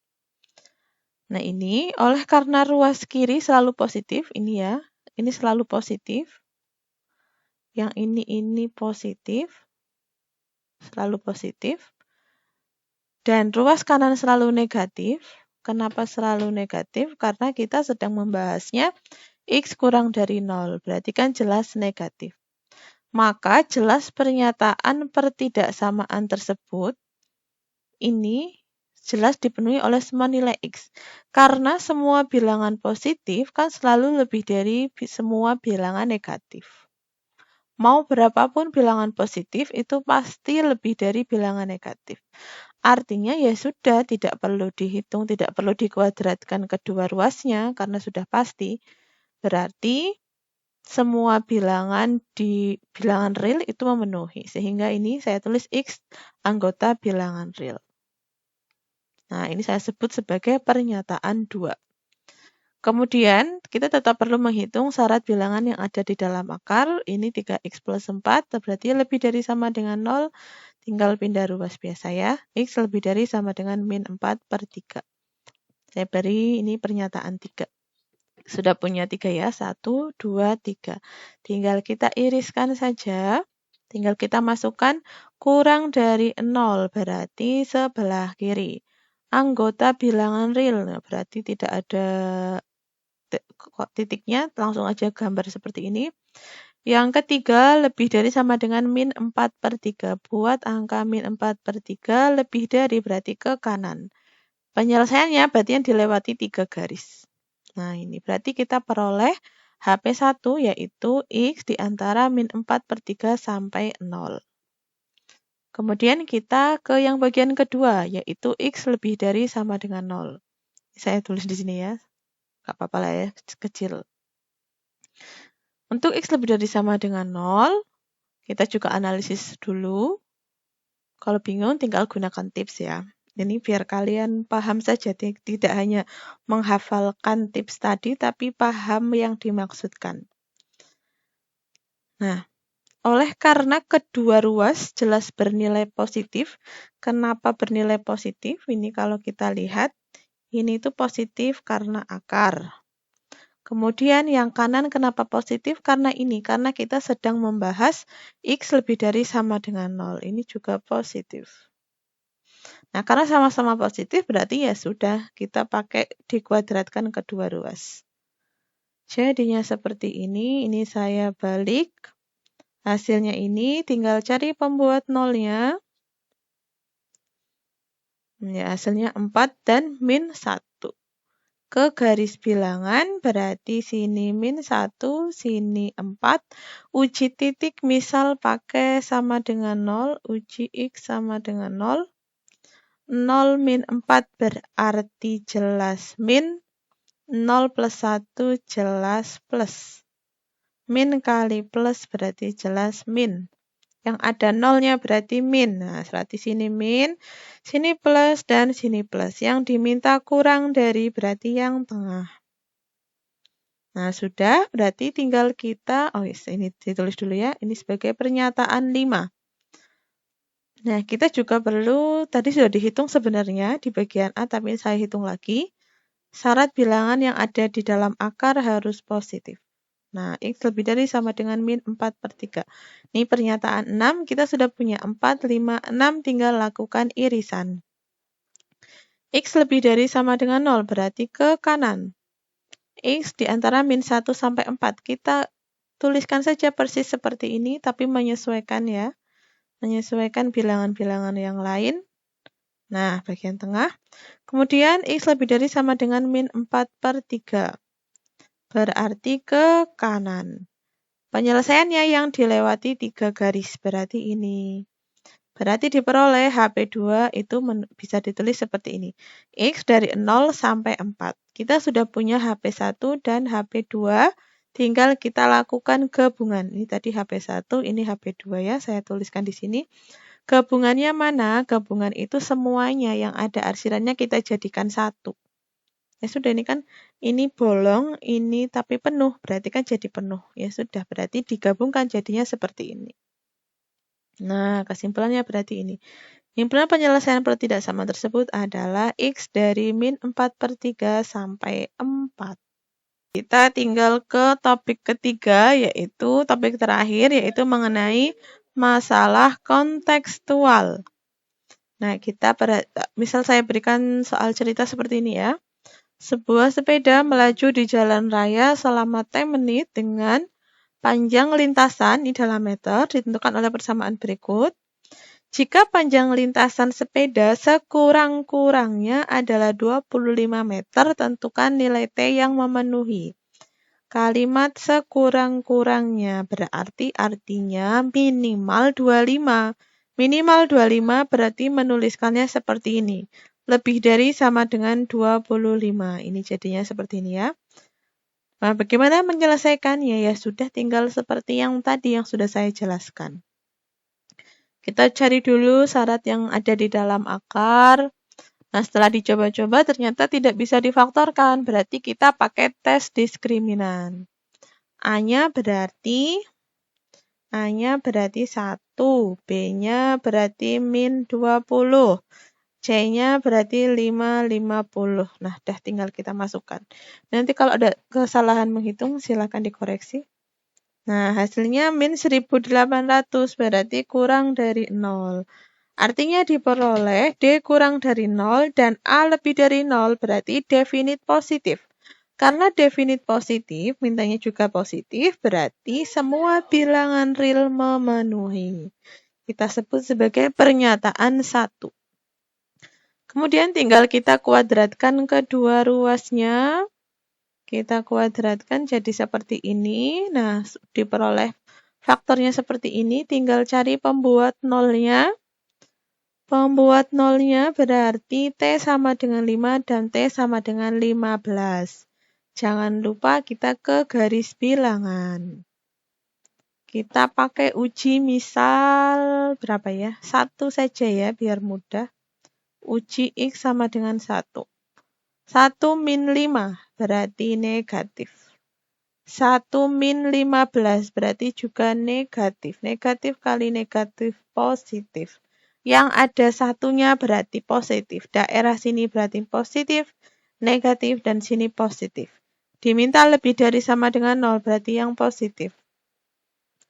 Nah, ini oleh karena ruas kiri selalu positif, ini ya, ini selalu positif. Yang ini positif, selalu positif. Dan ruas kanan selalu negatif. Kenapa selalu negatif? Karena kita sedang membahasnya X kurang dari 0, berarti kan jelas negatif. Maka jelas pernyataan pertidaksamaan tersebut ini jelas dipenuhi oleh semua nilai X. Karena semua bilangan positif kan selalu lebih dari semua bilangan negatif. Mau berapapun bilangan positif itu pasti lebih dari bilangan negatif. Artinya ya sudah, tidak perlu dihitung, tidak perlu dikuadratkan kedua ruasnya karena sudah pasti. Berarti semua bilangan di bilangan real itu memenuhi. Sehingga ini saya tulis X anggota bilangan real. Nah, ini saya sebut sebagai pernyataan 2. Kemudian, kita tetap perlu menghitung syarat bilangan yang ada di dalam akar. Ini 3X plus 4, berarti lebih dari sama dengan 0. Tinggal pindah ruas biasa ya. X lebih dari sama dengan min 4/3. Saya beri ini pernyataan 3. Sudah punya 3 ya, 1, 2, 3. Tinggal kita iriskan saja. Tinggal kita masukkan kurang dari 0, berarti sebelah kiri. Anggota bilangan real, nah, berarti tidak ada titiknya, langsung aja gambar seperti ini. Yang ketiga, lebih dari sama dengan min 4/3. Buat angka min 4/3 lebih dari berarti ke kanan. Penyelesaiannya berarti yang dilewati 3 garis. Nah, ini berarti kita peroleh HP1 yaitu X di antara min 4/3 sampai 0. Kemudian kita ke yang bagian kedua, yaitu X lebih dari sama dengan 0. Saya tulis di sini ya, nggak apa-apa lah ya, kecil. Untuk X lebih dari sama dengan 0, kita juga analisis dulu. Kalau bingung tinggal gunakan tips ya. Ini biar kalian paham saja, tidak hanya menghafalkan tips tadi, tapi paham yang dimaksudkan. Nah, oleh karena kedua ruas jelas bernilai positif. Kenapa bernilai positif? Ini kalau kita lihat, ini itu positif karena akar. Kemudian yang kanan kenapa positif? Karena kita sedang membahas X lebih dari sama dengan 0. Ini juga positif. Nah, karena sama-sama positif berarti ya sudah, kita pakai dikuadratkan kedua ruas. Jadinya seperti ini saya balik. Hasilnya ini tinggal cari pembuat nolnya. Ya, hasilnya 4 dan min 1. Ke garis bilangan berarti sini min 1, sini 4. Uji titik misal pakai sama dengan 0, uji X sama dengan 0. 0 min 4 berarti jelas min, 0 plus 1 jelas plus. Min kali plus berarti jelas min. Yang ada nolnya berarti min. Nah, berarti sini min, sini plus, dan sini plus. Yang diminta kurang dari berarti yang tengah. Nah, sudah, berarti tinggal kita, ini ditulis dulu ya, ini sebagai pernyataan 5. Nah, kita juga perlu, tadi sudah dihitung sebenarnya di bagian A, tapi saya hitung lagi. Syarat bilangan yang ada di dalam akar harus positif. Nah, X lebih dari sama dengan min 4/3. Ini pernyataan 6, kita sudah punya 4, 5, 6, tinggal lakukan irisan. X lebih dari sama dengan 0, berarti ke kanan. X di antara min 1 sampai 4, kita tuliskan saja persis seperti ini, tapi menyesuaikan ya. Menyesuaikan bilangan-bilangan yang lain. Nah, bagian tengah. Kemudian X lebih dari sama dengan min 4/3. Berarti ke kanan. Penyelesaiannya yang dilewati 3 garis, berarti ini. Berarti diperoleh HP2 itu bisa ditulis seperti ini. X dari 0 sampai 4. Kita sudah punya HP1 dan HP2. Tinggal kita lakukan gabungan. Ini tadi HP1, ini HP2 ya. Saya tuliskan di sini. Gabungannya mana? Gabungan itu semuanya yang ada arsirannya kita jadikan 1. Ya sudah, ini kan ini bolong, ini tapi penuh. Berarti kan jadi penuh. Ya sudah, berarti digabungkan jadinya seperti ini. Nah, kesimpulannya berarti ini. Himpunan penyelesaian per tidak sama tersebut adalah X dari min 4/3 sampai 4. Kita tinggal ke topik ketiga, yaitu topik terakhir, yaitu mengenai masalah kontekstual. Nah, misal saya berikan soal cerita seperti ini ya. Sebuah sepeda melaju di jalan raya selama 10 menit dengan panjang lintasan di dalam meter ditentukan oleh persamaan berikut. Jika panjang lintasan sepeda sekurang-kurangnya adalah 25 meter, tentukan nilai T yang memenuhi. Kalimat sekurang-kurangnya berarti artinya minimal 25. Minimal 25 berarti menuliskannya seperti ini. Lebih dari sama dengan 25. Ini jadinya seperti ini ya. Nah, bagaimana menyelesaikannya? Ya sudah, tinggal seperti yang tadi yang sudah saya jelaskan. Kita cari dulu syarat yang ada di dalam akar. Nah, setelah dicoba-coba ternyata tidak bisa difaktorkan. Berarti kita pakai tes diskriminan. A-nya berarti 1, B-nya berarti min 20. C-nya berarti 550. Nah, dah tinggal kita masukkan. Nanti kalau ada kesalahan menghitung, silakan dikoreksi. Nah, hasilnya min 1800, berarti kurang dari 0. Artinya diperoleh D kurang dari 0 dan A lebih dari 0, berarti definite positif. Karena definite positif, mintanya juga positif, berarti semua bilangan real memenuhi. Kita sebut sebagai pernyataan 1. Kemudian tinggal kita kuadratkan kedua ruasnya. Kita kuadratkan jadi seperti ini. Nah, diperoleh faktornya seperti ini. Tinggal cari pembuat nolnya. Pembuat nolnya berarti T sama dengan 5 dan T sama dengan 15. Jangan lupa kita ke garis bilangan. Kita pakai uji misal berapa ya? 1 saja ya biar mudah. Uji X sama dengan 1. 1 min 5 berarti negatif. 1 min 15 berarti juga negatif. Negatif kali negatif positif. Yang ada satunya berarti positif. Daerah sini berarti positif, negatif, dan sini positif. Diminta lebih dari sama dengan 0 berarti yang positif.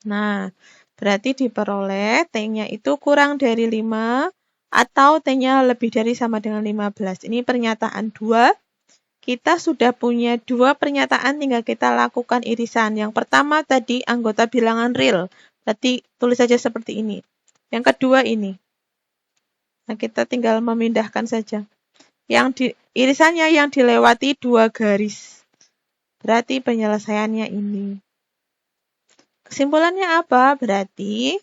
Nah, berarti diperoleh T-nya itu kurang dari 5 atau T-nya lebih dari sama dengan 15. Ini pernyataan 2. Kita sudah punya 2 pernyataan, tinggal kita lakukan irisan. Yang pertama tadi anggota bilangan real. Berarti tulis saja seperti ini. Yang kedua ini. Nah, kita tinggal memindahkan saja. Irisannya yang dilewati 2 garis. Berarti penyelesaiannya ini. Kesimpulannya apa? Berarti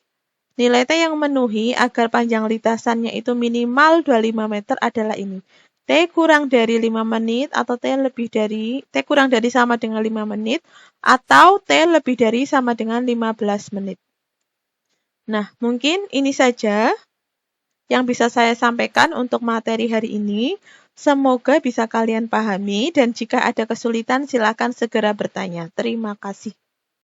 nilai T yang memenuhi agar panjang lintasannya itu minimal 25 meter adalah ini. T kurang dari 5 menit atau T kurang dari sama dengan 5 menit atau T lebih dari sama dengan 15 menit. Nah, mungkin ini saja yang bisa saya sampaikan untuk materi hari ini. Semoga bisa kalian pahami dan jika ada kesulitan silakan segera bertanya. Terima kasih.